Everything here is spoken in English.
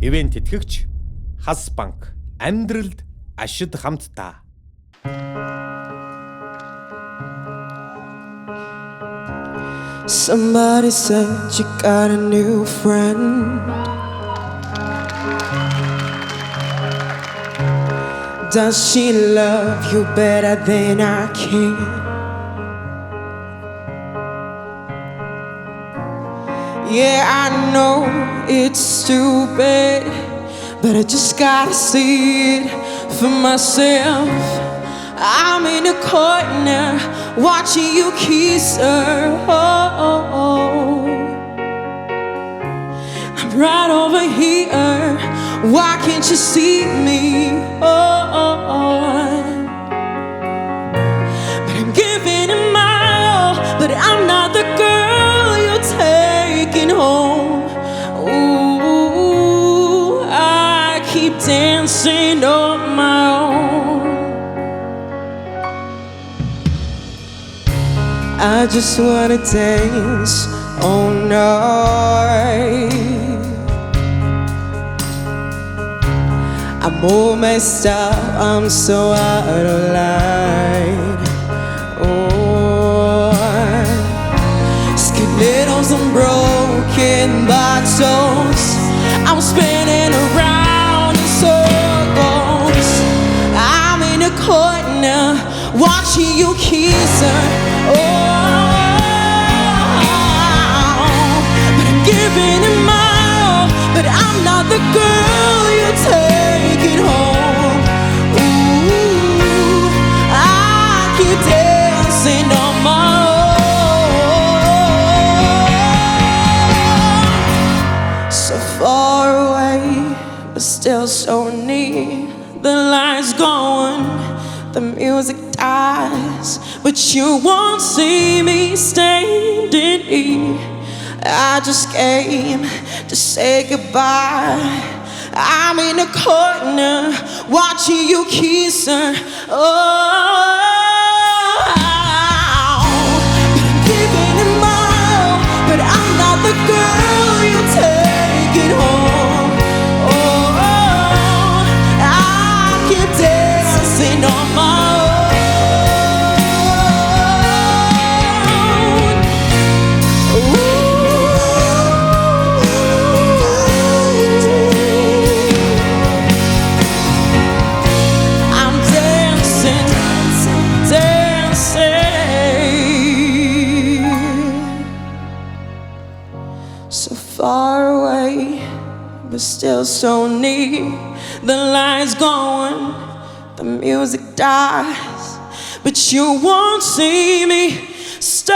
Ивент тэтгэгч Хас банк. Амьдралд ашид хамтдаа. Somebody said you got a new friend. Does she love you better than I can? Yeah, I know it's stupid, but I just gotta see it for myself. I'm in a corner watching you kiss her. I'm right over here. Why can't you see me? But I'm giving it my all, but I'm not the girl you're taking home. Ooh, I keep dancing on my own. I just wanna dance all night. I'm all messed up, I'm so out of line. Oh, stilettos and broken bottles, I'm spinning around in circles. I'm in a corner watching you kiss her. But I'm giving it my all, but I'm not the girl you're taking home. Ooh, I keep dancing on my own. So far away, but still so near. The lights going, the music dies, but you won't see me standing here. I just came to say goodbye. I'm in a corner watching you kiss her. I'm giving it my all, but I'm not the girl you're taking home. I keep dancing on my own. So far away, but still so near. The lights going, the music dies, but you won't see me stay.